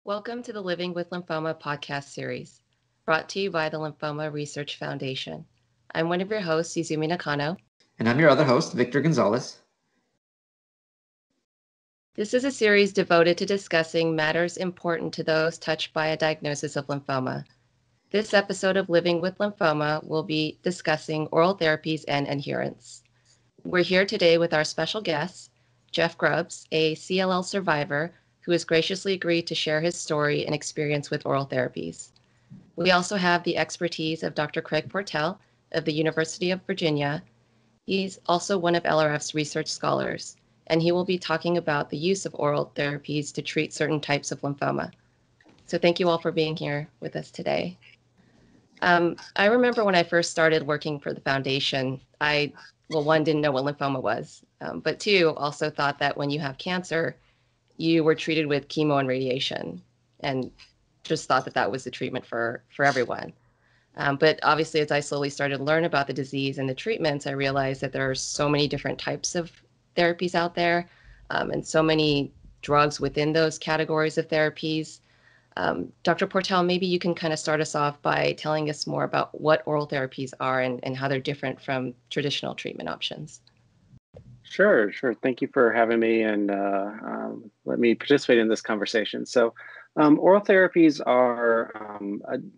Welcome to the Living with Lymphoma podcast series, brought to you by the Lymphoma Research Foundation. I'm one of your hosts, Izumi Nakano. And I'm your other host, Victor Gonzalez. This is a series devoted to discussing matters important to those touched by a diagnosis of lymphoma. This episode of Living with Lymphoma will be discussing oral therapies and adherence. We're here today with our special guest, Geoff Grubbs, a CLL survivor who has graciously agreed to share his story and experience with oral therapies. We also have the expertise of Dr. Craig Portell of the University of Virginia. He's also one of LRF's research scholars, and he will be talking about the use of oral therapies to treat certain types of lymphoma. So thank you all for being here with us today. I remember when I first started working for the foundation, one, didn't know what lymphoma was, but two, also thought that when you have cancer, you were treated with chemo and radiation, and just thought that that was the treatment for everyone. But obviously, as I slowly started to learn about the disease and the treatments, I realized that there are so many different types of therapies out there, and so many drugs within those categories of therapies. Dr. Portell, maybe you can kind of start us off by telling us more about what oral therapies are and how they're different from traditional treatment options. Sure. Thank you for having me and let me participate in this conversation. So oral therapies are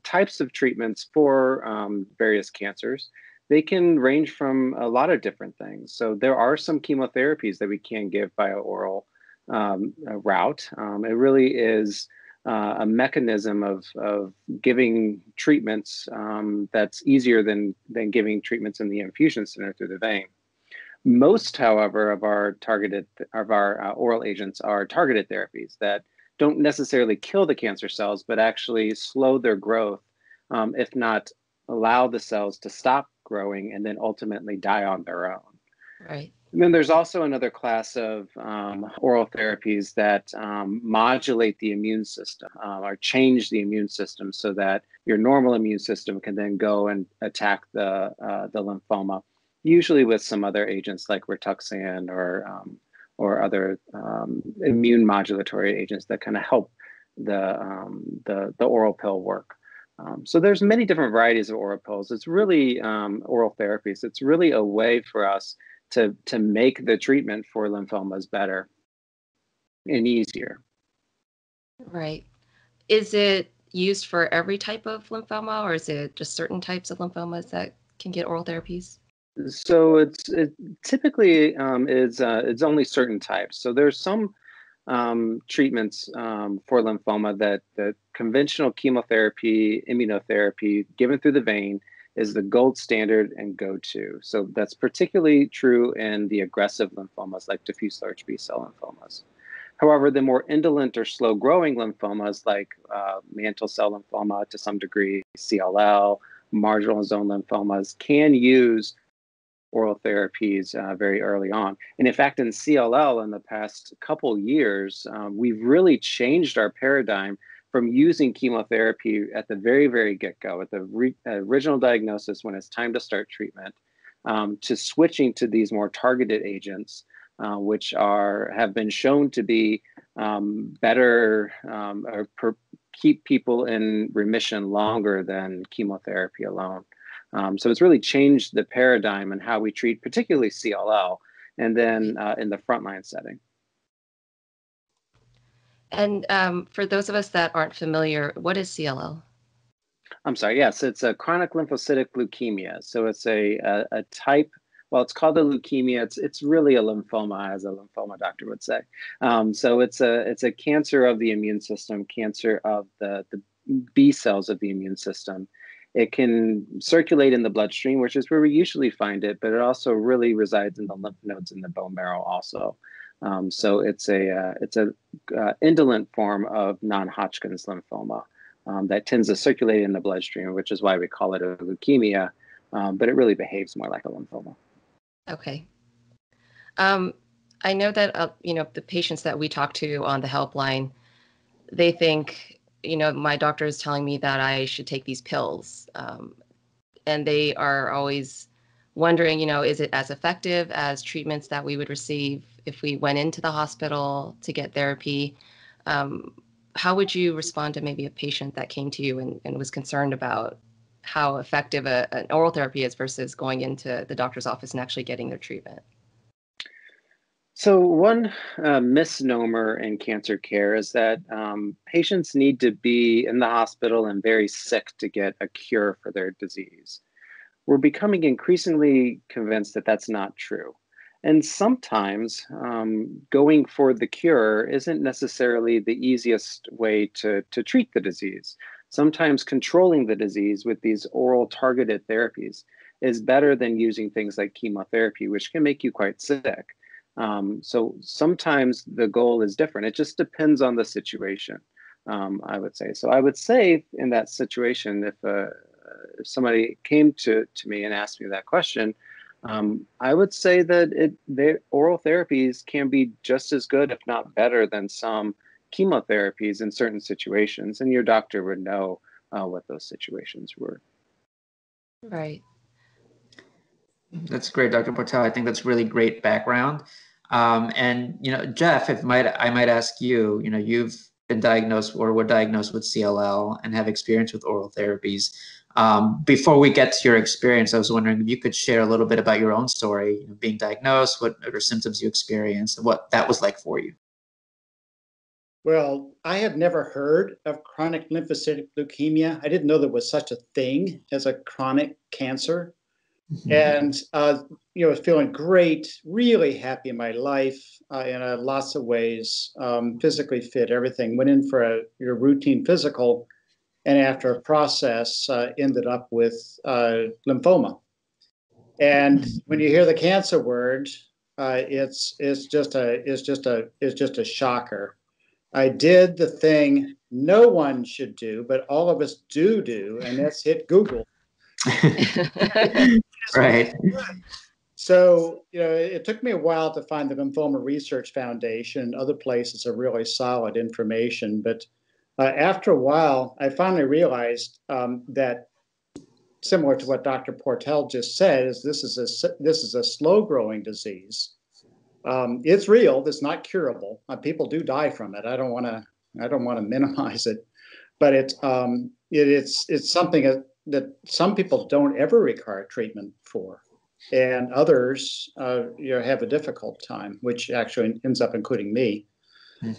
types of treatments for various cancers. They can range from a lot of different things. So there are some chemotherapies that we can give via oral route. It really is a mechanism of giving treatments that's easier than giving treatments in the infusion center through the vein. Most, however, of our oral agents are targeted therapies that don't necessarily kill the cancer cells, but actually slow their growth, if not allow the cells to stop growing and then ultimately die on their own. Right. And then there's also another class of oral therapies that modulate the immune system or change the immune system so that your normal immune system can then go and attack the lymphoma, usually with some other agents like Rituxan or other immune modulatory agents that kind of help the oral pill work. So there's many different varieties of oral pills. It's really oral therapies. It's really a way for us to make the treatment for lymphomas better and easier. Right. Is it used for every type of lymphoma, or is it just certain types of lymphomas that can get oral therapies? So it typically it's only certain types. So there's some treatments for lymphoma that the conventional chemotherapy, immunotherapy given through the vein is the gold standard and go-to. So that's particularly true in the aggressive lymphomas like diffuse large B-cell lymphomas. However, the more indolent or slow-growing lymphomas like mantle cell lymphoma to some degree, CLL, marginal zone lymphomas can use oral therapies very early on. And in fact, in CLL in the past couple years, we've really changed our paradigm from using chemotherapy at the very, very get-go, at the original diagnosis when it's time to start treatment, to switching to these more targeted agents, which have been shown to be better or keep people in remission longer than chemotherapy alone. So it's really changed the paradigm and how we treat particularly CLL and then in the frontline setting. And for those of us that aren't familiar, what is CLL? I'm sorry, yes, it's a chronic lymphocytic leukemia. So it's a type, well, it's called a leukemia. It's really a lymphoma, as a lymphoma doctor would say. So it's a cancer of the immune system, cancer of the B cells of the immune system. It can circulate in the bloodstream, which is where we usually find it, but it also really resides in the lymph nodes in the bone marrow also. So it's a indolent form of non-Hodgkin's lymphoma that tends to circulate in the bloodstream, which is why we call it a leukemia, but it really behaves more like a lymphoma. Okay. I know that the patients that we talk to on the helpline, they think, my doctor is telling me that I should take these pills. And they are always wondering, is it as effective as treatments that we would receive if we went into the hospital to get therapy? how would you respond to maybe a patient that came to you and was concerned about how effective an oral therapy is versus going into the doctor's office and actually getting their treatment? So one misnomer in cancer care is that patients need to be in the hospital and very sick to get a cure for their disease. We're becoming increasingly convinced that that's not true. And sometimes going for the cure isn't necessarily the easiest way to treat the disease. Sometimes controlling the disease with these oral targeted therapies is better than using things like chemotherapy, which can make you quite sick. So sometimes the goal is different. It just depends on the situation, I would say. So I would say in that situation, if somebody came to me and asked me that question, I would say that oral therapies can be just as good, if not better, than some chemotherapies in certain situations, and your doctor would know what those situations were. Right. That's great, Dr. Portell. I think that's really great background. And Geoff, I might ask you. You've been diagnosed or were diagnosed with CLL and have experience with oral therapies. Before we get to your experience, I was wondering if you could share a little bit about your own story, being diagnosed, what other symptoms you experienced, and what that was like for you. Well, I had never heard of chronic lymphocytic leukemia. I didn't know there was such a thing as a chronic cancer. And, was feeling great, really happy in my life in lots of ways, physically fit, everything. Went in for your routine physical, and after a process, ended up with lymphoma. And when you hear the cancer word, it's just a shocker. I did the thing no one should do, but all of us do, and that's hit Google. Right. So, it took me a while to find the Lymphoma Research Foundation and other places of really solid information. But after a while, I finally realized that, similar to what Dr. Portell just said, is this is a slow-growing disease. It's real. It's not curable. People do die from it. I don't want to minimize it, but it's something that some people don't ever require treatment for, and others have a difficult time, which actually ends up including me.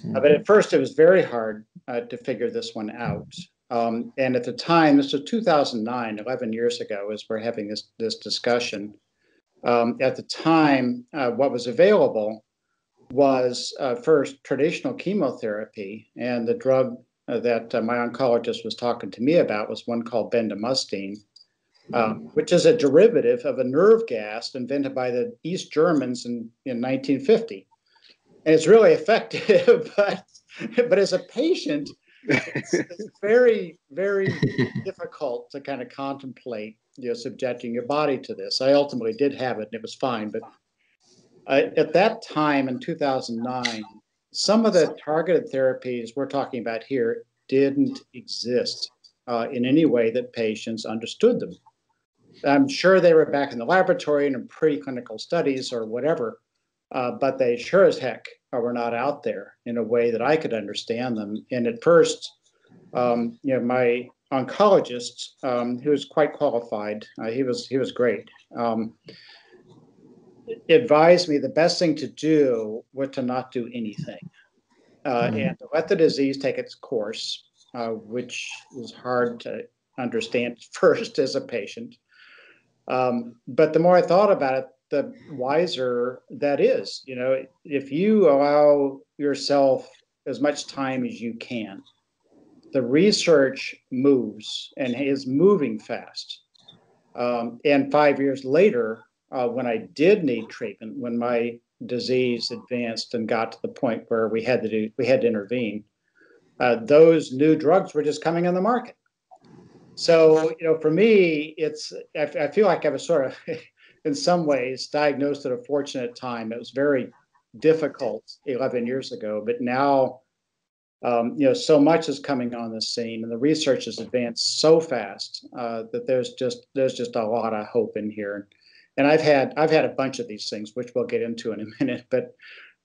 But at first, it was very hard to figure this one out. And at the time, this was 2009, 11 years ago, as we're having this discussion. At the time, what was available was first traditional chemotherapy, and the drug that my oncologist was talking to me about was one called bendamustine, which is a derivative of a nerve gas invented by the East Germans in 1950. And it's really effective, but as a patient, it's very, very difficult to kind of contemplate, subjecting your body to this. I ultimately did have it, and it was fine. But at that time in 2009, some of the targeted therapies we're talking about here didn't exist in any way that patients understood them. I'm sure they were back in the laboratory and in preclinical studies or whatever, but they sure as heck were not out there in a way that I could understand them. And at first, my oncologist, who was quite qualified, he was great, advised me the best thing to do was to not do anything and to let the disease take its course, which is hard to understand first as a patient. But the more I thought about it, the wiser that is. If you allow yourself as much time as you can, the research moves and is moving fast. And 5 years later, when I did need treatment, when my disease advanced and got to the point where we had to intervene, those new drugs were just coming on the market. So, for me, I feel like I was sort of, in some ways, diagnosed at a fortunate time. It was very difficult 11 years ago, but now, so much is coming on the scene, and the research has advanced so fast that there's just a lot of hope in here. And I've had a bunch of these things, which we'll get into in a minute. But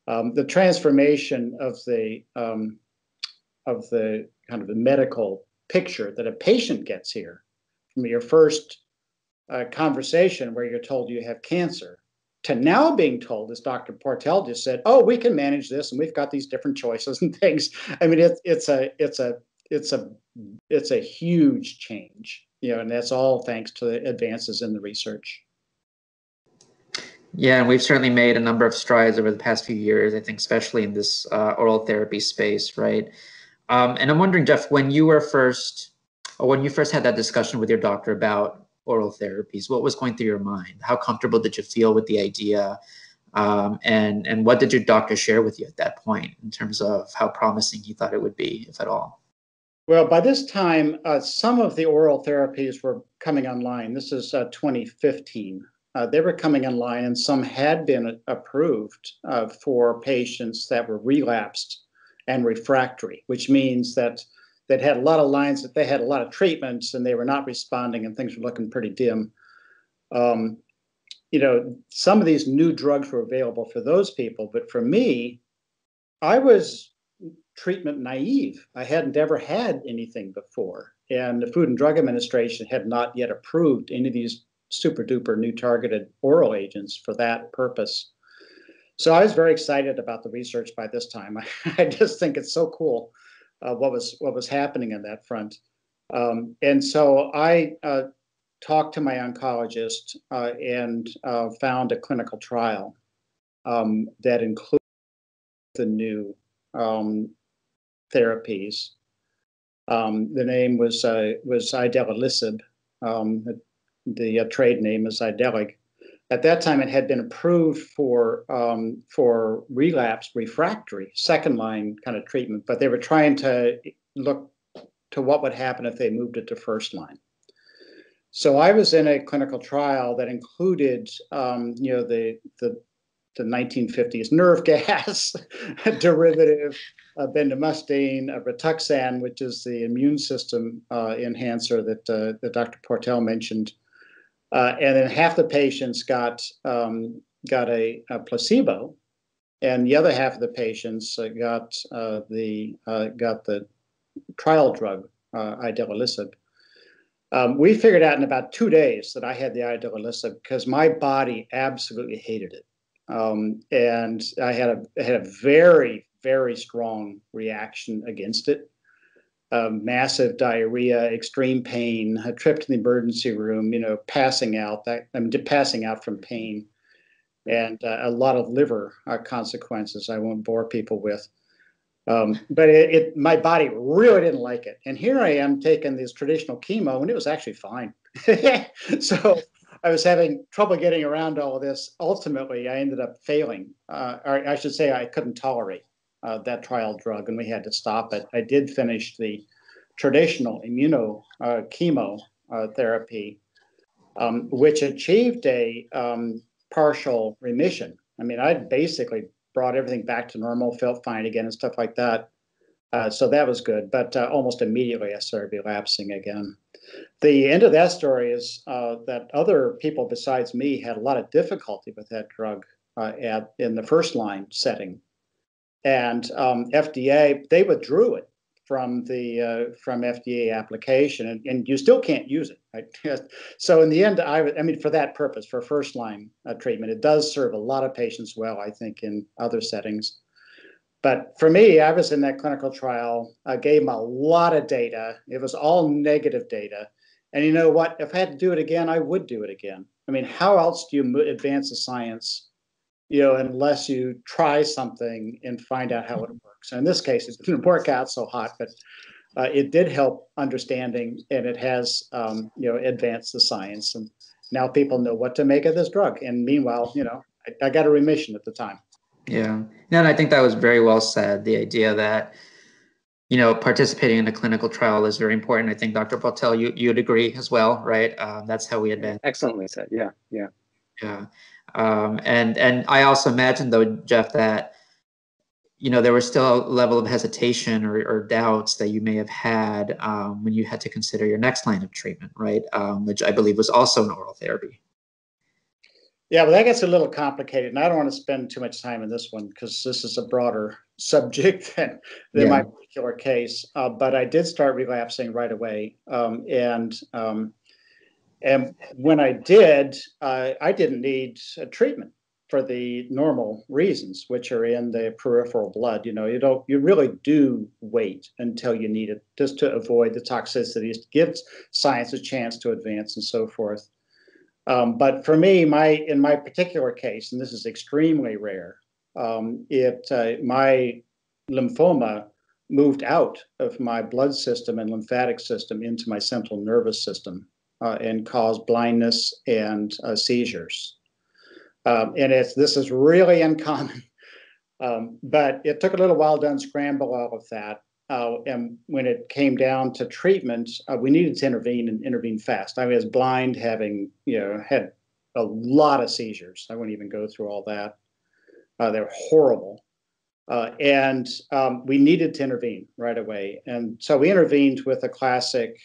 the transformation of the the kind of the medical picture that a patient gets here from your first conversation where you're told you have cancer to now being told, as Dr. Portell just said, oh, we can manage this and we've got these different choices and things. I mean, it's a huge change, and that's all thanks to the advances in the research. Yeah, and we've certainly made a number of strides over the past few years, I think, especially in this oral therapy space, right? And I'm wondering, Geoff, when you first had that discussion with your doctor about oral therapies, what was going through your mind? How comfortable did you feel with the idea? And what did your doctor share with you at that point in terms of how promising he thought it would be, if at all? Well, by this time, some of the oral therapies were coming online. This is 2015. They were coming online, and some had been approved for patients that were relapsed and refractory, which means that that had a lot of lines, that they had a lot of treatments and they were not responding and things were looking pretty dim. Some of these new drugs were available for those people, but for me, I was treatment naive. I hadn't ever had anything before. And the Food and Drug Administration had not yet approved any of these super duper new targeted oral agents for that purpose. So I was very excited about the research by this time. I just think it's so cool what was happening in that front. And so I talked to my oncologist and found a clinical trial that included the new therapies. The name was idelalisib. The trade name is Idelig. At that time, it had been approved for relapse refractory, second line kind of treatment, but they were trying to look to what would happen if they moved it to first line. So I was in a clinical trial that included, the 1950s nerve gas derivative, bendamustine, Rituxan, which is the immune system enhancer that Dr. Portell mentioned. And then half the patients got a placebo, and the other half of the patients got the trial drug, idelalisib. We figured out in about 2 days that I had the idelalisib because my body absolutely hated it, and I had a very, very strong reaction against it. Massive diarrhea, extreme pain, a trip to the emergency room, passing out. Passing out from pain, and a lot of liver consequences I won't bore people with. But my body really didn't like it. And here I am taking this traditional chemo, and it was actually fine. So I was having trouble getting around all of this. Ultimately, I ended up failing, or I should say I couldn't tolerate that trial drug, and we had to stop it. I did finish the traditional chemo therapy, which achieved a partial remission. I mean, I basically brought everything back to normal, felt fine again and stuff like that. So that was good, but almost immediately I started relapsing again. The end of that story is that other people besides me had a lot of difficulty with that drug in the first line setting. And FDA, they withdrew it from FDA application, and you still can't use it. Right? So in the end, for that purpose, for first line treatment, it does serve a lot of patients well, I think, in other settings. But for me, I was in that clinical trial. I gave them a lot of data. It was all negative data. And you know what? If I had to do it again, I would do it again. I mean, how else do you advance the science, unless you try something and find out how it works? And in this case, it didn't work out so hot, but it did help understanding, and it has, advanced the science. And now people know what to make of this drug. And meanwhile, I got a remission at the time. Yeah. And I think that was very well said. The idea that, participating in a clinical trial is very important. I think Dr. Portell, you'd agree as well, right? That's how we advance. Excellently said. Yeah. Yeah. And I also imagine, though, Geoff, that, there was still a level of hesitation or doubts that you may have had when you had to consider your next line of treatment, right? Which I believe was also an oral therapy. Yeah, well, that gets a little complicated, and I don't want to spend too much time on this one because this is a broader subject than my particular case, but I did start relapsing right away. And when I did, I didn't need a treatment for the normal reasons, which are in the peripheral blood. You really do wait until you need it, just to avoid the toxicities, to give science a chance to advance and so forth. But for me, in my particular case, and this is extremely rare, my lymphoma moved out of my blood system and lymphatic system into my central nervous system and caused blindness and seizures. And this is really uncommon, but it took a little while to unscramble all of that. And when it came down to treatment, we needed to intervene and intervene fast. I was blind, having had a lot of seizures. I wouldn't even go through all that. They were horrible. And we needed to intervene right away. And so we intervened with a classic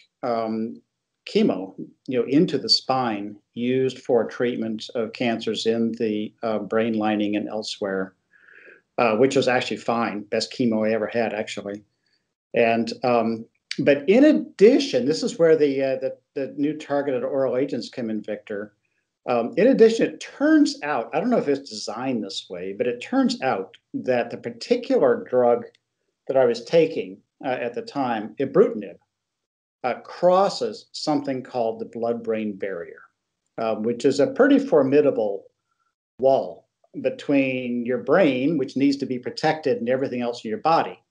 chemo, into the spine, used for treatment of cancers in the brain lining and elsewhere, which was actually fine. Best chemo I ever had, actually. And but in addition, this is where the new targeted oral agents come in, Victor. In addition, it turns out, I don't know if it's designed this way, but it turns out that the particular drug that I was taking at the time, ibrutinib, crosses something called the blood-brain barrier, which is a pretty formidable wall between your brain, which needs to be protected, and everything else in your body.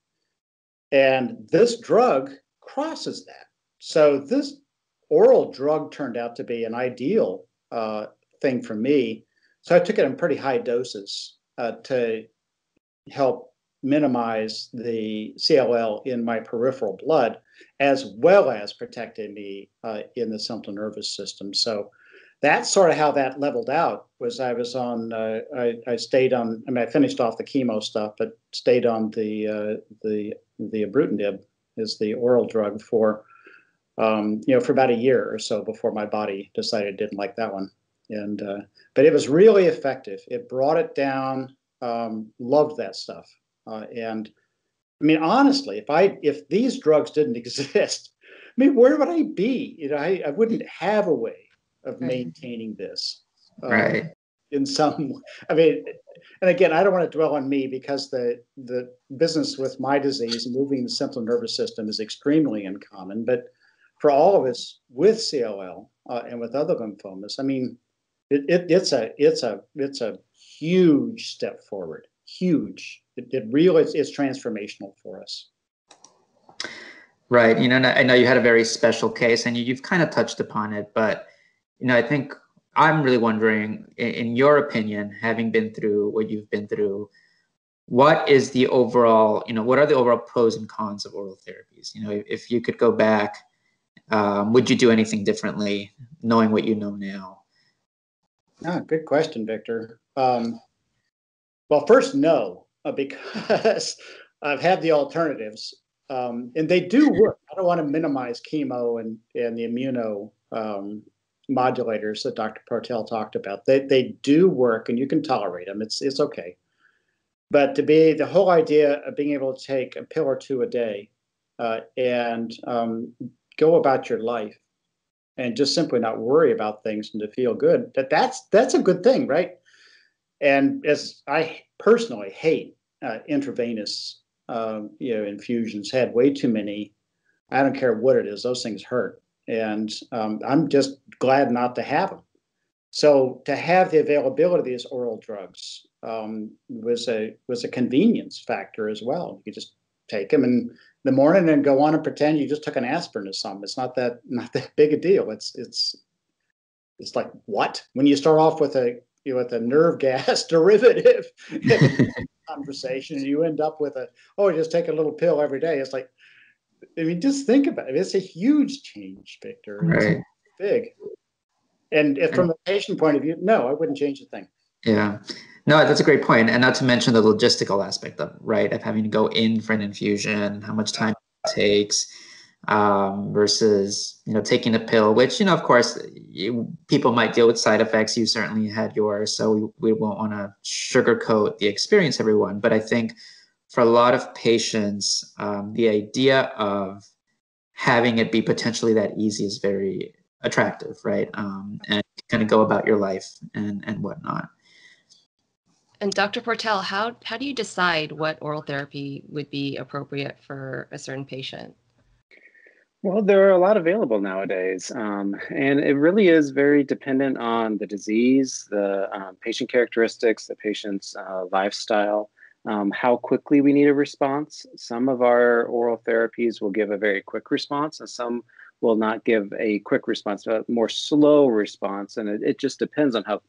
And this drug crosses that. So this oral drug turned out to be an ideal thing for me. So I took it in pretty high doses to help minimize the CLL in my peripheral blood, as well as protecting me in the central nervous system. So that's sort of how that leveled out. Was I was on, I stayed on. I mean, I finished off the chemo stuff, but stayed on the ibrutinib, is the oral drug, for for about a year or so before my body decided it didn't like that one. And but it was really effective. It brought it down. Loved that stuff. And I mean, honestly, if these drugs didn't exist, I mean, where would I be? I wouldn't have a way of maintaining this. Right. In some, I mean, and again, I don't want to dwell on me, because the business with my disease, moving the central nervous system, is extremely uncommon. But for all of us with CLL and with other lymphomas, I mean, it's a huge step forward. Huge. It really is transformational for us. Right. I know you had a very special case, and you've kind of touched upon it, but I think I'm really wondering, in your opinion, having been through what you've been through, what is the overall, what are the overall pros and cons of oral therapies? If you could go back, would you do anything differently, knowing what you know now? Good question, Victor. Well, first, no, because I've had the alternatives, and they do work. I don't want to minimize chemo and the immuno modulators that Dr. Portell talked about. They do work, and you can tolerate them. It's okay. But the whole idea of being able to take a pill or two a day and go about your life and just simply not worry about things and to feel good, that's a good thing, right? And as I personally hate intravenous infusions, had way too many. I don't care what it is; those things hurt, and I'm just glad not to have them. So to have the availability of these oral drugs was a convenience factor as well. You could just take them in the morning and go on and pretend you just took an aspirin or something. It's not that big a deal. It's like, what? When you start off with a nerve gas derivative conversation, and you end up with just take a little pill every day. It's like, I mean, just think about it. It's a huge change, Victor. Right. It's big. And from a patient point of view, no, I wouldn't change a thing. Yeah. No, that's a great point. And not to mention the logistical aspect of having to go in for an infusion, how much time it takes, versus, taking a pill, which, of course, people might deal with side effects. You certainly had yours, so we won't want to sugarcoat the experience, everyone. But I think for a lot of patients, the idea of having it be potentially that easy is very attractive, right? And kind of go about your life and whatnot. And Dr. Portell, how do you decide what oral therapy would be appropriate for a certain patient? Well, there are a lot available nowadays, and it really is very dependent on the disease, the patient characteristics, the patient's lifestyle, how quickly we need a response. Some of our oral therapies will give a very quick response, and some will not give a quick response, but a more slow response. And it just depends on how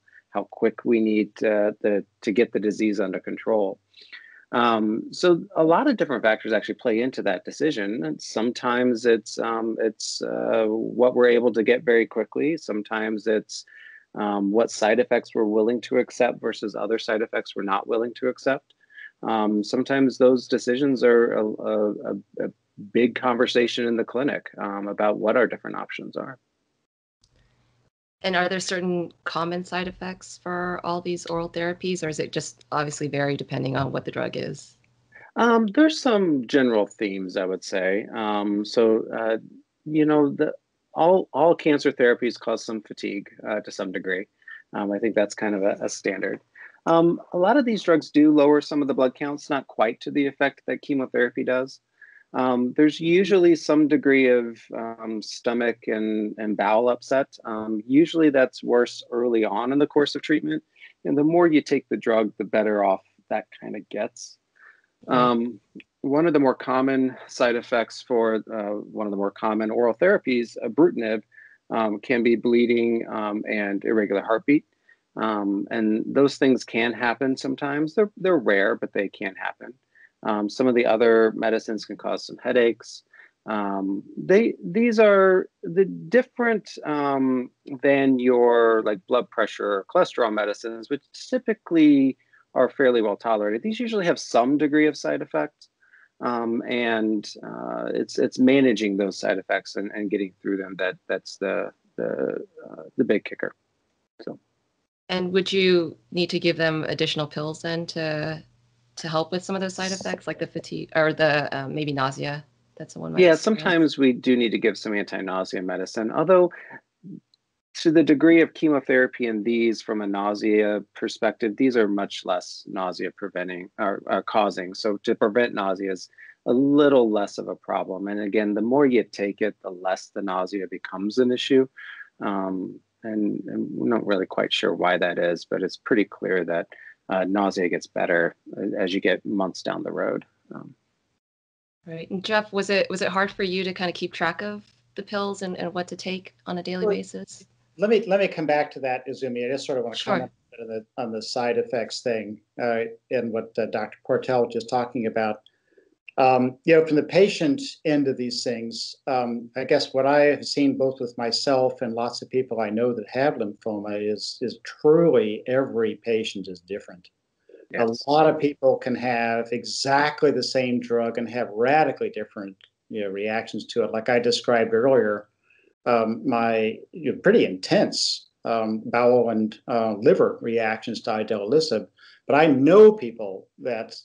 quick we need to get the disease under control. So a lot of different factors actually play into that decision. And sometimes it's what we're able to get very quickly. Sometimes it's what side effects we're willing to accept versus other side effects we're not willing to accept. Sometimes those decisions are a big conversation in the clinic about what our different options are. And are there certain common side effects for all these oral therapies, or is it just obviously vary depending on what the drug is? There's some general themes, I would say. All cancer therapies cause some fatigue to some degree. I think that's kind of a standard. A lot of these drugs do lower some of the blood counts, not quite to the effect that chemotherapy does. There's usually some degree of stomach and bowel upset. Usually that's worse early on in the course of treatment. And the more you take the drug, the better off that kind of gets. One of the more common side effects for one of the more common oral therapies, ibrutinib, can be bleeding and irregular heartbeat. And those things can happen sometimes. They're rare, but they can happen. Some of the other medicines can cause some headaches. These are the different than your like blood pressure or cholesterol medicines, which typically are fairly well tolerated. These usually have some degree of side effects, and it's managing those side effects and getting through them that's the big kicker. So. And would you need to give them additional pills then to help with some of those side effects, like the fatigue or the maybe nausea that someone might experience? Sometimes we do need to give some anti-nausea medicine, although to the degree of chemotherapy in these from a nausea perspective, these are much less nausea preventing or causing. So to prevent nausea is a little less of a problem. And again, the more you take it, the less the nausea becomes an issue. And we're not really quite sure why that is, but it's pretty clear that nausea gets better as you get months down the road. Right. And Geoff, was it hard for you to kind of keep track of the pills and what to take on a daily basis? Let me come back to that, Izumi. I just sort of want to Sure. comment on the side effects thing and what Dr. Portell was just talking about. From the patient end of these things, I guess what I have seen both with myself and lots of people I know that have lymphoma is truly every patient is different. Yes. A lot of people can have exactly the same drug and have radically different reactions to it. Like I described earlier, my pretty intense bowel and liver reactions to idelalisib. But I know people that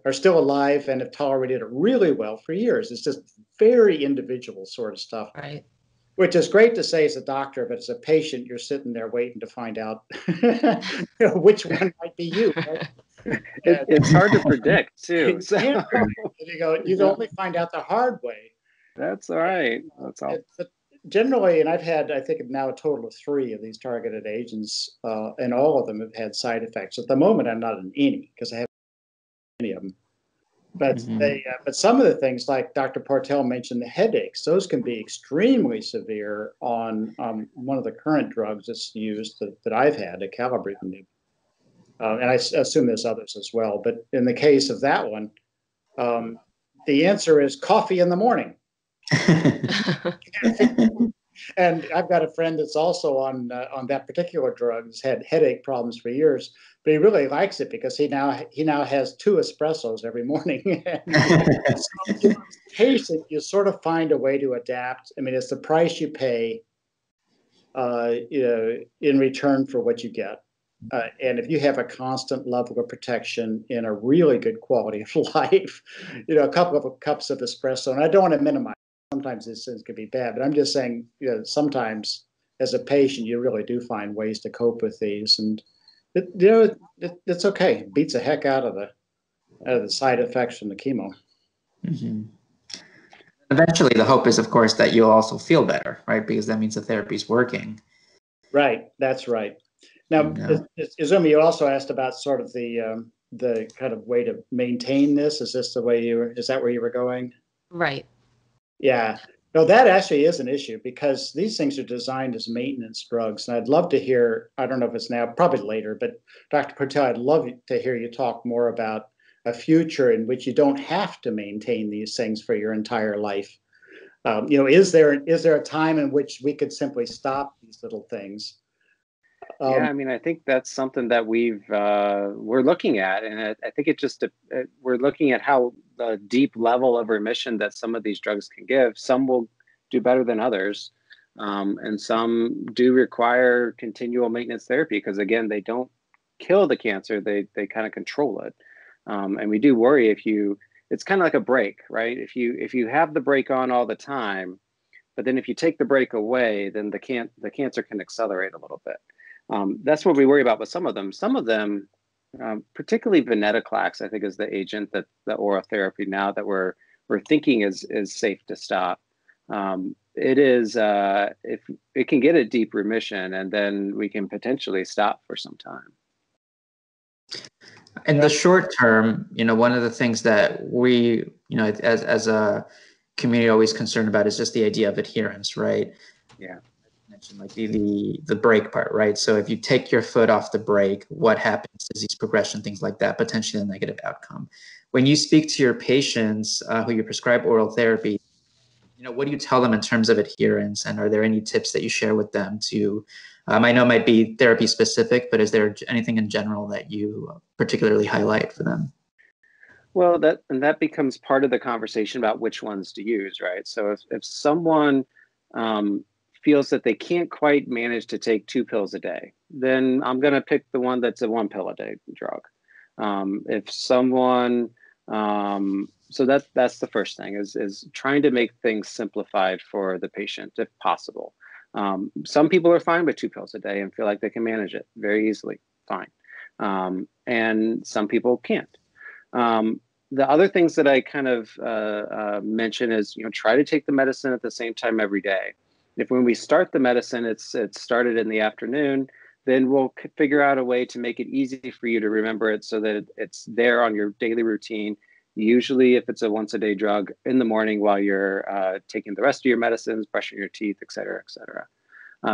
are still alive and have tolerated it really well for years. It's just very individual sort of stuff. Right. Which is great to say as a doctor, but as a patient, you're sitting there waiting to find out which one might be you. Right? It's hard to predict too. So. You only find out the hard way. That's all right. That's all. But generally, and I've had, I think now a total of 3 of these targeted agents, and all of them have had side effects. At the moment, I'm not in any because I haven't any of them. But but some of the things, like Dr. Portell mentioned, the headaches, those can be extremely severe on one of the current drugs that's used that I've had, acalabrutinib. And I assume there's others as well. But in the case of that one, the answer is coffee in the morning. And I've got a friend that's also on that particular drug. He's had headache problems for years, but he really likes it because he now has 2 espressos every morning. So patient, you sort of find a way to adapt. I mean, it's the price you pay, in return for what you get. And if you have a constant level of protection and a really good quality of life, a couple of cups of espresso, and I don't want to minimize. Sometimes these things could be bad, but I'm just saying, sometimes as a patient, you really do find ways to cope with these, and it's okay. It beats the heck out of the side effects from the chemo. Mm-hmm. Eventually, the hope is, of course, that you'll also feel better, right? Because that means the therapy is working. Right. That's right. Now, Izumi, you also asked about sort of the kind of way to maintain this. Is this the way is that where you were going? Right. Yeah. No, that actually is an issue because these things are designed as maintenance drugs. And I'd love to hear, I don't know if it's now, probably later, but Dr. Portell, I'd love to hear you talk more about a future in which you don't have to maintain these things for your entire life. Is there a time in which we could simply stop these little things? Yeah, I mean, I think that's something that we're looking at, and I think we're looking at how the deep level of remission that some of these drugs can give. Some will do better than others, and some do require continual maintenance therapy because, again, they don't kill the cancer; they kind of control it. And we do worry it's kind of like a brake, right? If you have the brake on all the time, but then if you take the brake away, then the cancer can accelerate a little bit. That's what we worry about with some of them. Some of them, particularly venetoclax, I think is the agent that the oral therapy now that we're thinking is safe to stop. It is if it can get a deep remission, and then we can potentially stop for some time. In the short term, one of the things that we, as a community always concerned about is just the idea of adherence, right? Yeah. Mentioned like the brake part, right? So if you take your foot off the brake, what happens? Disease progression, things like that, potentially a negative outcome. When you speak to your patients who you prescribe oral therapy, what do you tell them in terms of adherence? And are there any tips that you share with them to, I know it might be therapy specific, but is there anything in general that you particularly highlight for them? Well, that becomes part of the conversation about which ones to use, right? So if someone feels that they can't quite manage to take 2 pills a day, then I'm going to pick the one that's a 1 pill a day drug. If someone, so that's the first thing is trying to make things simplified for the patient if possible. Some people are fine with 2 pills a day and feel like they can manage it very easily, fine. And some people can't. The other things that I kind of mention is, try to take the medicine at the same time every day. If when we start the medicine, it's started in the afternoon, then we'll figure out a way to make it easy for you to remember it so that it's there on your daily routine. Usually, if it's a once a day drug, in the morning while you're taking the rest of your medicines, brushing your teeth, et cetera, et cetera.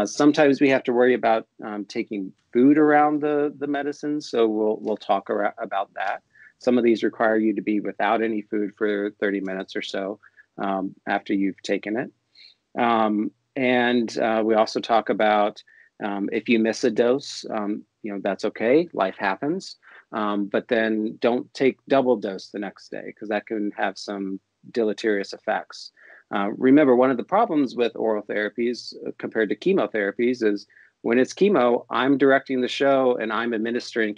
Sometimes we have to worry about taking food around the medicines, so we'll talk about that. Some of these require you to be without any food for 30 minutes or so after you've taken it. And we also talk about if you miss a dose, that's okay, life happens. But then don't take double dose the next day because that can have some deleterious effects. Remember, one of the problems with oral therapies compared to chemotherapies is when it's chemo, I'm directing the show and I'm administering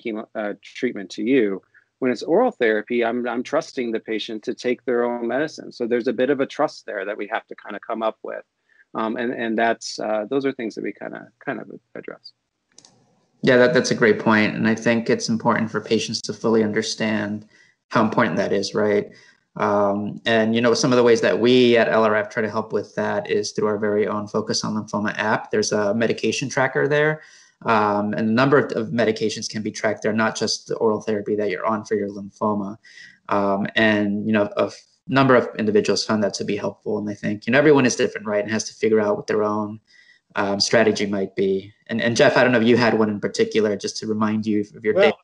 treatment to you. When it's oral therapy, I'm trusting the patient to take their own medicine. So there's a bit of a trust there that we have to kind of come up with. And that's those are things that we kind of address. Yeah, that's a great point. And I think it's important for patients to fully understand how important that is, right? And some of the ways that we at LRF try to help with that is through our very own Focus on Lymphoma app. There's a medication tracker there. And a number of medications can be tracked there, not just the oral therapy that you're on for your lymphoma. And a number of individuals found that to be helpful. And I think, everyone is different, right? And has to figure out what their own strategy might be. And Geoff, I don't know if you had one in particular, just to remind you of your data.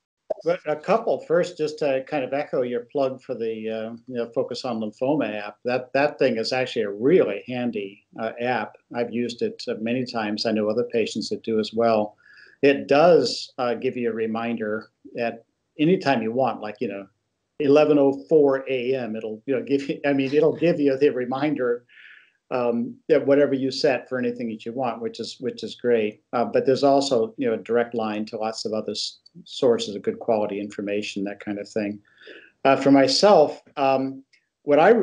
But a couple. First, just to kind of echo your plug for the Focus on Lymphoma app. That thing is actually a really handy app. I've used it many times. I know other patients that do as well. It does give you a reminder at any time you want, like 11:04 a.m. It'll give you. It'll give you the reminder whatever you set for anything that you want, which is great. But there's also a direct line to lots of other sources of good quality information, that kind of thing. For myself, what I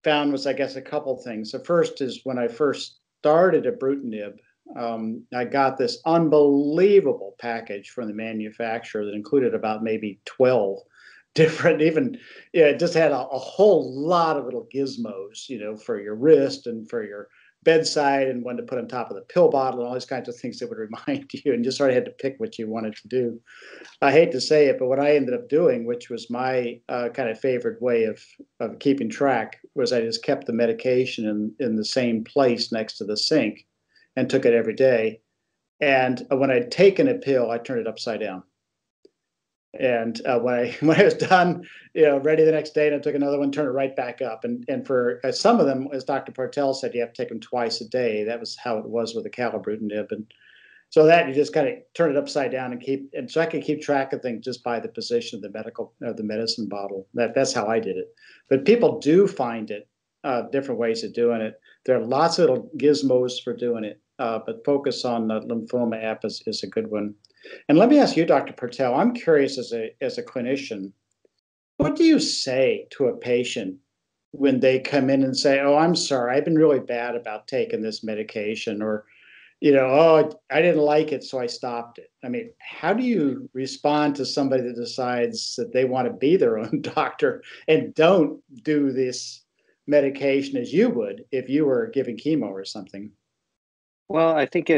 found was, I guess, a couple things. The first is when I first started ibrutinib, I got this unbelievable package from the manufacturer that included about maybe 12 different, it just had a whole lot of little gizmos, for your wrist and for your bedside, and one to put on top of the pill bottle and all these kinds of things that would remind you, and just sort of had to pick what you wanted to do. I hate to say it, but what I ended up doing, which was my kind of favorite way of keeping track, was I just kept the medication in the same place next to the sink and took it every day. And when I'd taken a pill, I turned it upside down. And when I was done, ready the next day, and I took another one, turned it right back up. And for some of them, as Dr. Portell said, you have to take them twice a day. That was how it was with the calibrutinib. And so that you just kind of turn it upside down and so I can keep track of things just by the position of the medicine bottle. That's how I did it. But people do find it, different ways of doing it. There are lots of little gizmos for doing it, but focus on the lymphoma app is a good one. And let me ask you, Dr. Portell, I'm curious as a clinician, what do you say to a patient when they come in and say, "Oh, I'm sorry, I've been really bad about taking this medication," or, "Oh, I didn't like it, so I stopped it"? I mean, how do you respond to somebody that decides that they want to be their own doctor and don't do this medication as you would if you were giving chemo or something? Well, I think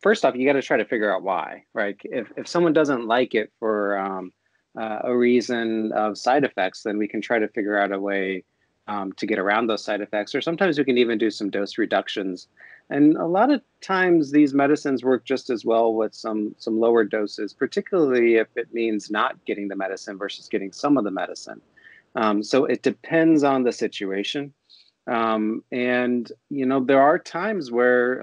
first off, you got to try to figure out why, right? If someone doesn't like it for a reason of side effects, then we can try to figure out a way to get around those side effects, or sometimes we can even do some dose reductions. And a lot of times these medicines work just as well with some lower doses, particularly if it means not getting the medicine versus getting some of the medicine. So it depends on the situation. And, there are times where,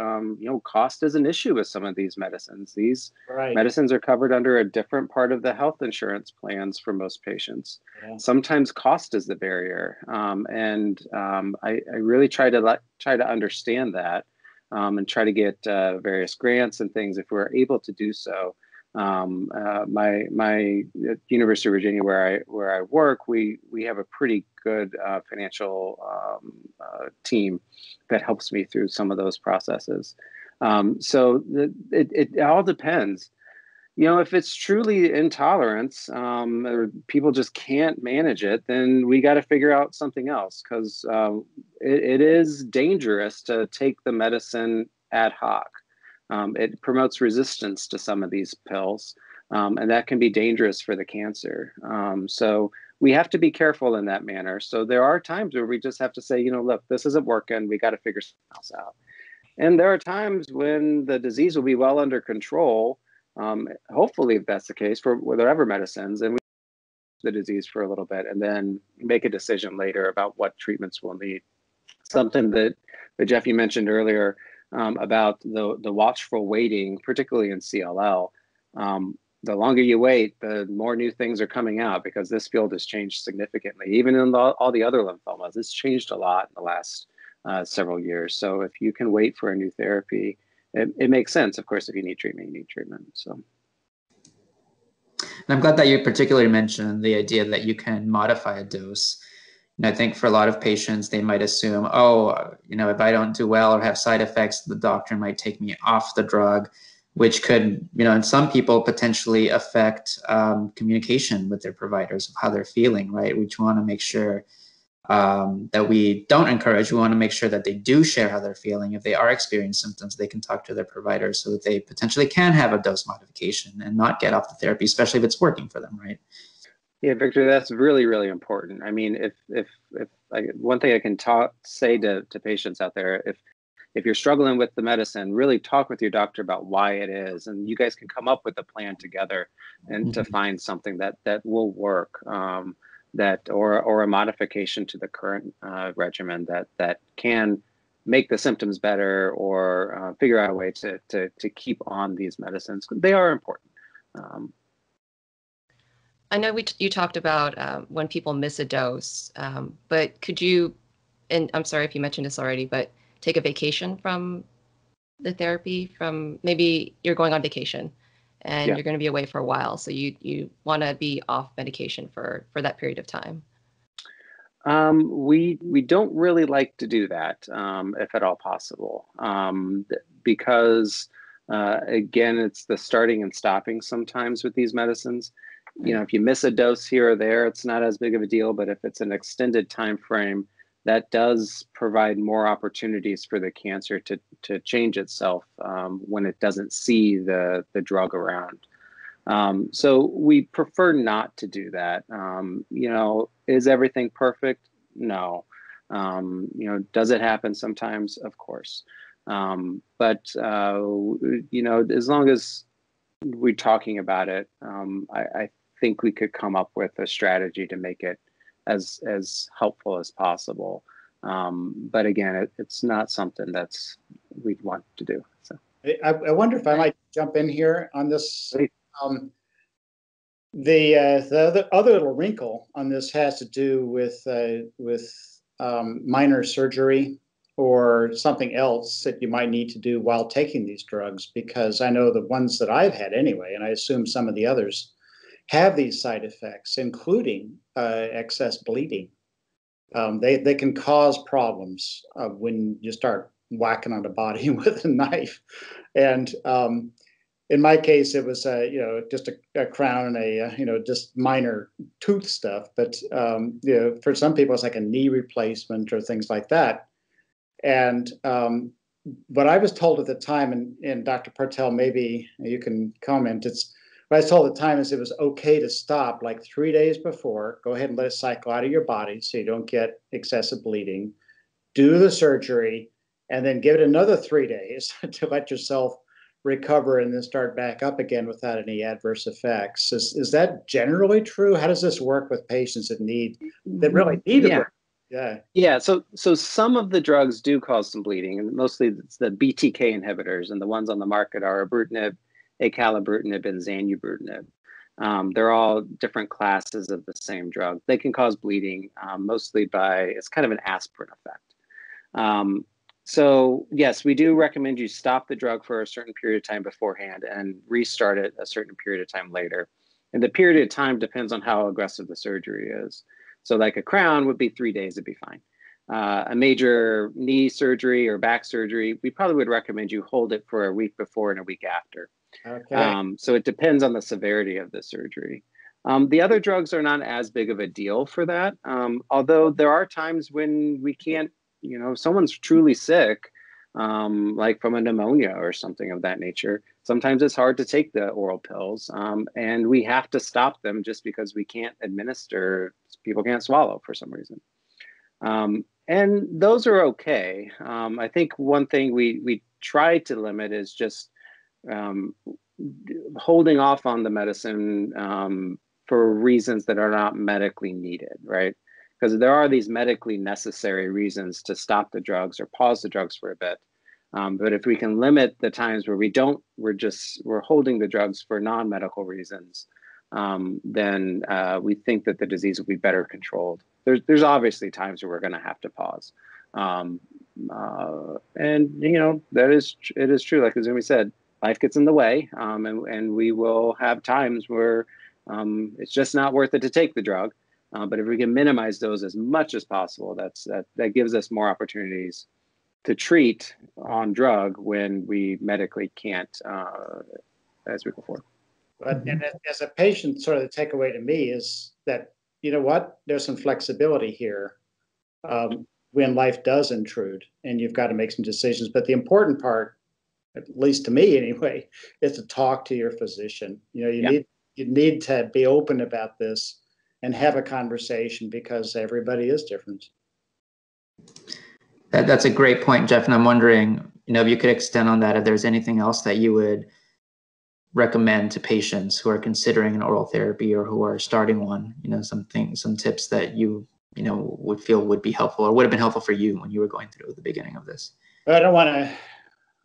cost is an issue with some of these medicines. These medicines are covered under a different part of the health insurance plans for most patients. Yeah. Sometimes cost is the barrier. I really try to understand that, and try to get various grants and things if we're able to do so. My University of Virginia, where I work, we have a pretty good financial team that helps me through some of those processes. So it all depends. If it's truly intolerance, or people just can't manage it, then we got to figure out something else, because it is dangerous to take the medicine ad hoc. It promotes resistance to some of these pills, and that can be dangerous for the cancer. So we have to be careful in that manner. So there are times where we just have to say, look, this isn't working. We got to figure something else out. And there are times when the disease will be well under control. Hopefully, if that's the case for whatever medicines, and we the disease for a little bit, and then make a decision later about what treatments we'll need. Something that Geoff, you mentioned earlier, about the watchful waiting, particularly in CLL. The longer you wait, the more new things are coming out, because this field has changed significantly. Even in all the other lymphomas, it's changed a lot in the last several years. So if you can wait for a new therapy, it makes sense. Of course, if you need treatment, you need treatment. So. And I'm glad that you particularly mentioned the idea that you can modify a dose. And I think for a lot of patients, they might assume, if I don't do well or have side effects, the doctor might take me off the drug, which could, in some people potentially affect communication with their providers of how they're feeling, right? Which we want to make sure that we don't encourage. We want to make sure that they do share how they're feeling. If they are experiencing symptoms, they can talk to their provider so that they potentially can have a dose modification and not get off the therapy, especially if it's working for them, right? Yeah, Victor, that's really, really important. I mean, if one thing I can say to patients out there, if you're struggling with the medicine, really talk with your doctor about why it is, and you guys can come up with a plan together and to find something that will work, or a modification to the current regimen that can make the symptoms better, or figure out a way to keep on these medicines. They are important. I know you talked about when people miss a dose, but could you, and I'm sorry if you mentioned this already, but take a vacation from the therapy? From maybe you're going on vacation and you're going to be away for a while, so you want to be off medication for that period of time. We don't really like to do that, if at all possible, because again, it's the starting and stopping sometimes with these medicines. You know, if you miss a dose here or there, it's not as big of a deal, but if it's an extended time frame, that does provide more opportunities for the cancer to change itself when it doesn't see the drug around. So we prefer not to do that. You know, is everything perfect? No. You know, does it happen sometimes? Of course. But you know, as long as we're talking about it, I think we could come up with a strategy to make it as helpful as possible. But again, it's not something that's we'd want to do. So I wonder if I might jump in here on this. The other little wrinkle on this has to do with minor surgery or something else that you might need to do while taking these drugs, because I know the ones that I've had anyway, and I assume some of the others have these side effects, including excess bleeding. They can cause problems when you start whacking on the body with a knife. And in my case, it was you know, just a crown and a you know, just minor tooth stuff. But you know, for some people, it's like a knee replacement or things like that. And what I was told at the time, and Dr. Portell, maybe you can comment, what I was told at the time is it was okay to stop like 3 days before, go ahead and let it cycle out of your body so you don't get excessive bleeding, do the surgery, and then give it another 3 days to let yourself recover and then start back up again without any adverse effects. Is that generally true? How does this work with patients that really need a break? Yeah. So some of the drugs do cause some bleeding, and mostly it's the BTK inhibitors, and the ones on the market are ibrutinib, acalabrutinib, and zanubrutinib. They're all different classes of the same drug. They can cause bleeding, mostly it's kind of an aspirin effect. So yes, we do recommend you stop the drug for a certain period of time beforehand and restart it a certain period of time later. And the period of time depends on how aggressive the surgery is. So like a crown would be 3 days, it'd be fine. A major knee surgery or back surgery, we probably would recommend you hold it for a week before and a week after. Okay. So it depends on the severity of the surgery. The other drugs are not as big of a deal for that. Although there are times when we can't, you know, if someone's truly sick, like from a pneumonia or something of that nature, sometimes it's hard to take the oral pills, and we have to stop them just because we can't administer, people can't swallow for some reason. And those are okay. I think one thing we try to limit is just holding off on the medicine for reasons that are not medically needed, right? Because there are these medically necessary reasons to stop the drugs or pause the drugs for a bit. But if we can limit the times where we're holding the drugs for non-medical reasons, then we think that the disease will be better controlled. There's obviously times where we're going to have to pause. And you know, it is true, like Izumi said, life gets in the way, and we will have times where it's just not worth it to take the drug. But if we can minimize those as much as possible, that gives us more opportunities to treat on drug when we medically can't as we go forward. But and as a patient, sort of the takeaway to me is that, you know what, there's some flexibility here when life does intrude and you've got to make some decisions. But the important part, at least to me anyway, is to talk to your physician. You know, you need to be open about this and have a conversation, because everybody is different. That's a great point, Geoff. And I'm wondering, you know, if you could extend on that, if there's anything else that you would recommend to patients who are considering an oral therapy or who are starting one, you know, some tips that you know, would feel would be helpful or would have been helpful for you when you were going through the beginning of this. I don't want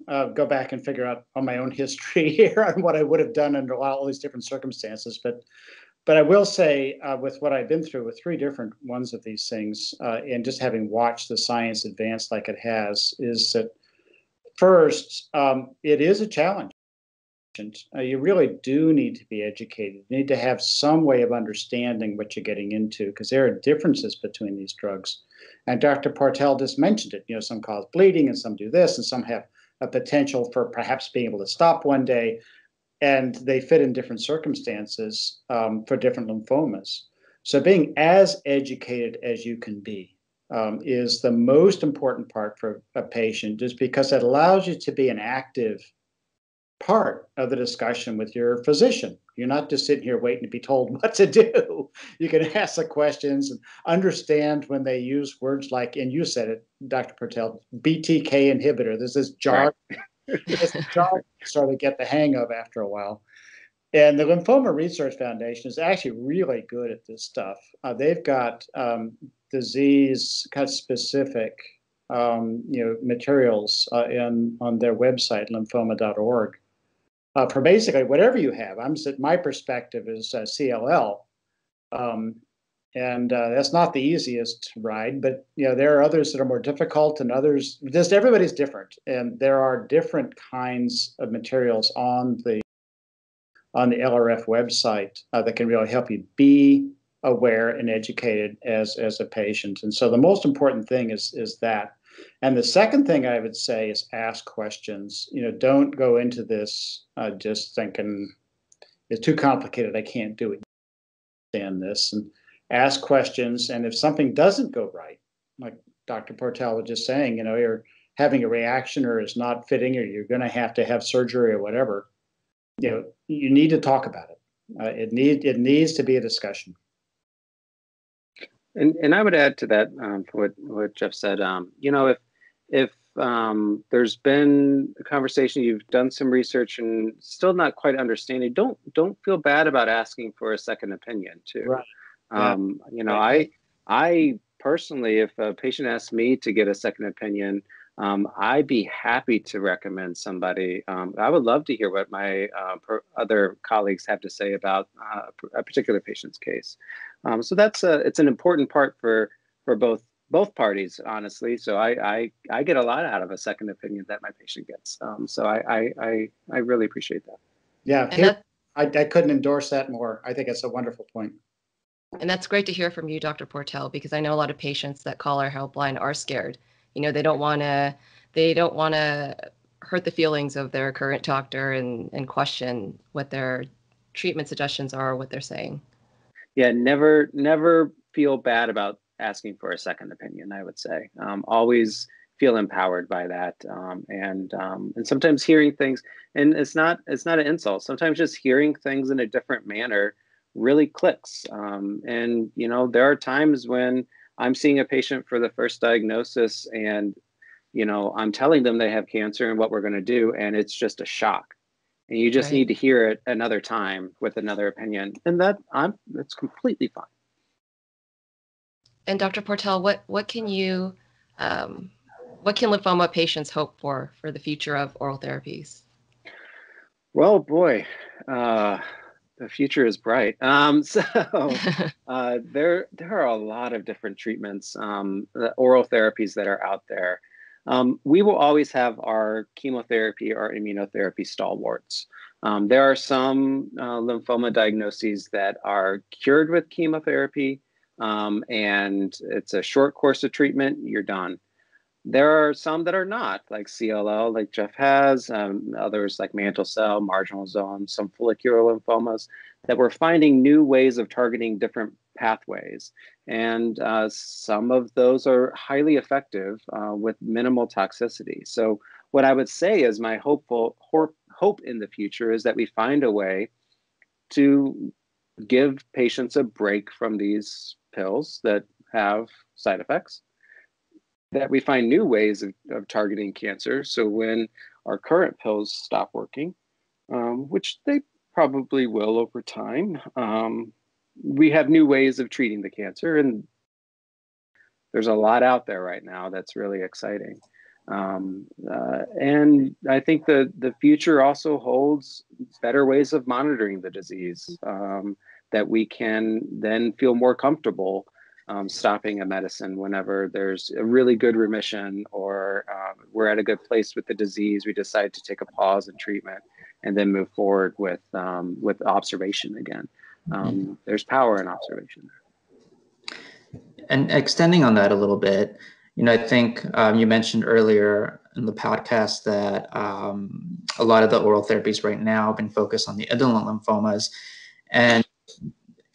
to go back and figure out on my own history here on what I would have done under all these different circumstances. But But I will say, with what I've been through with 3 different ones of these things, and just having watched the science advance like it has, is that first, it is a challenge. You really do need to be educated. You need to have some way of understanding what you're getting into, because there are differences between these drugs. And Dr. Portell just mentioned it. Some cause bleeding, and some do this, and some have a potential for perhaps being able to stop one day. And they fit in different circumstances for different lymphomas. So being as educated as you can be is the most important part for a patient, just because it allows you to be an active part of the discussion with your physician. You're not just sitting here waiting to be told what to do. You can ask the questions and understand when they use words like, and you said it, Dr. Portell, BTK inhibitor. There's this jargon. This jargon you sort of get the hang of after a while. And the Lymphoma Research Foundation is actually really good at this stuff. They've got disease kind of specific materials on their website, lymphoma.org. For basically whatever you have. My perspective is CLL, and that's not the easiest ride, but there are others that are more difficult, and others. Just everybody's different, and there are different kinds of materials on the LRF website that can really help you be aware and educated as a patient. And so the most important thing is that. And the second thing I would say is ask questions. Don't go into this just thinking it's too complicated, I can't do it. Understand this and ask questions. And if something doesn't go right, like Dr. Portell was just saying, you're having a reaction or it's not fitting, or you're going to have surgery or whatever, you need to talk about it. It needs to be a discussion. And I would add to that for what Geoff said. If there's been a conversation, you've done some research and still not quite understanding, don't feel bad about asking for a second opinion too. Right. I personally, if a patient asks me to get a second opinion, I'd be happy to recommend somebody. I would love to hear what my other colleagues have to say about a particular patient's case. So it's an important part for both parties, honestly. So I get a lot out of a second opinion that my patient gets. So I really appreciate that. Yeah, I couldn't endorse that more. I think it's a wonderful point. And that's great to hear from you, Dr. Portell, because I know a lot of patients that call our helpline are scared. They don't want to hurt the feelings of their current doctor and question what their treatment suggestions are, or what they're saying. Yeah, never feel bad about asking for a second opinion, I would say. Always feel empowered by that. And sometimes hearing things, and it's not an insult. Sometimes just hearing things in a different manner really clicks. And there are times when I'm seeing a patient for the first diagnosis and I'm telling them they have cancer and what we're going to do, and it's just a shock. And you just need to hear it another time with another opinion, and that's completely fine. And Dr. Portell, what can lymphoma patients hope for the future of oral therapies? Well, boy, the future is bright. There are a lot of different treatments, the oral therapies that are out there. We will always have our chemotherapy or immunotherapy stalwarts. There are some lymphoma diagnoses that are cured with chemotherapy, and it's a short course of treatment, you're done. There are some that are not, like CLL, like Geoff has, others like mantle cell, marginal zone, some follicular lymphomas, that we're finding new ways of targeting different pathways. And some of those are highly effective with minimal toxicity. So what I would say is my hope in the future is that we find a way to give patients a break from these pills that have side effects, that we find new ways of targeting cancer. So when our current pills stop working, which they probably will over time, we have new ways of treating the cancer. And there's a lot out there right now that's really exciting. And I think the future also holds better ways of monitoring the disease, that we can then feel more comfortable stopping a medicine whenever there's a really good remission, or we're at a good place with the disease. We decide to take a pause in treatment and then move forward with observation again. There's power in observation. And extending on that a little bit, I think you mentioned earlier in the podcast that a lot of the oral therapies right now have been focused on the indolent lymphomas. And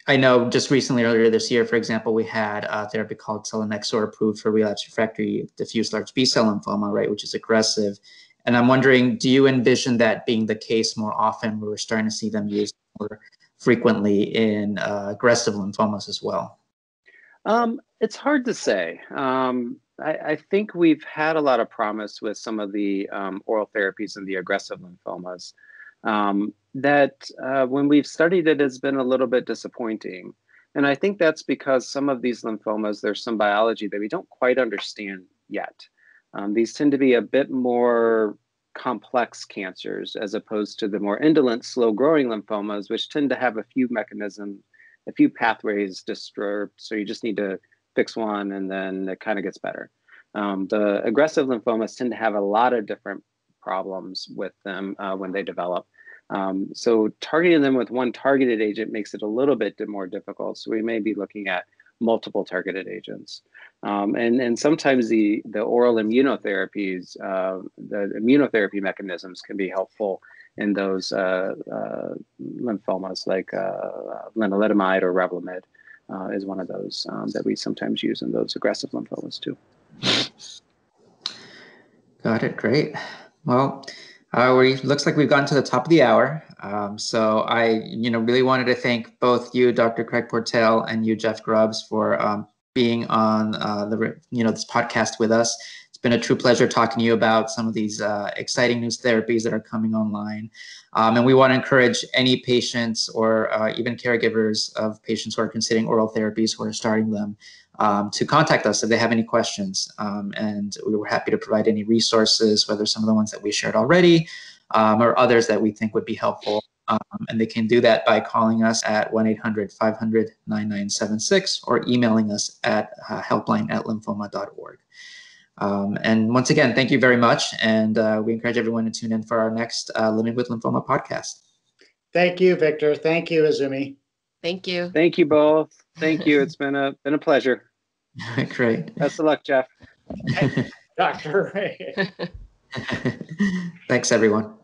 I know just recently, earlier this year, for example, we had a therapy called selinexor approved for relapsed refractory diffuse large B-cell lymphoma, right, which is aggressive. And I'm wondering, do you envision that being the case more often, where we're starting to see them used more frequently in aggressive lymphomas as well? It's hard to say. I think we've had a lot of promise with some of the oral therapies in the aggressive lymphomas. That when we've studied it, has been a little bit disappointing. And I think that's because some of these lymphomas, there's some biology that we don't quite understand yet. These tend to be a bit more complex cancers, as opposed to the more indolent, slow-growing lymphomas, which tend to have a few mechanisms, a few pathways disturbed. So you just need to fix one and then it kind of gets better. The aggressive lymphomas tend to have a lot of different problems with them when they develop. So targeting them with one targeted agent makes it a little bit more difficult. So we may be looking at multiple targeted agents. And sometimes the oral immunotherapies, the immunotherapy mechanisms can be helpful in those lymphomas, like lenalidomide or Revlimid is one of those that we sometimes use in those aggressive lymphomas too. Got it. Great. Well, looks like we've gotten to the top of the hour. So I, really wanted to thank both you, Dr. Craig Portell, and you, Geoff Grubbs, for being on this podcast with us. It's been a true pleasure talking to you about some of these exciting new therapies that are coming online. And we want to encourage any patients or even caregivers of patients who are considering oral therapies, who are starting them, to contact us if they have any questions. And we were happy to provide any resources, whether some of the ones that we shared already or others that we think would be helpful. And they can do that by calling us at 1-800-500-9976 or emailing us at helpline@lymphoma.org. And once again, thank you very much. And we encourage everyone to tune in for our next Living with Lymphoma podcast. Thank you, Victor. Thank you, Izumi. Thank you. Thank you both. Thank you. It's been a pleasure. Great. Best of luck, Geoff. Doctor. Thanks, everyone.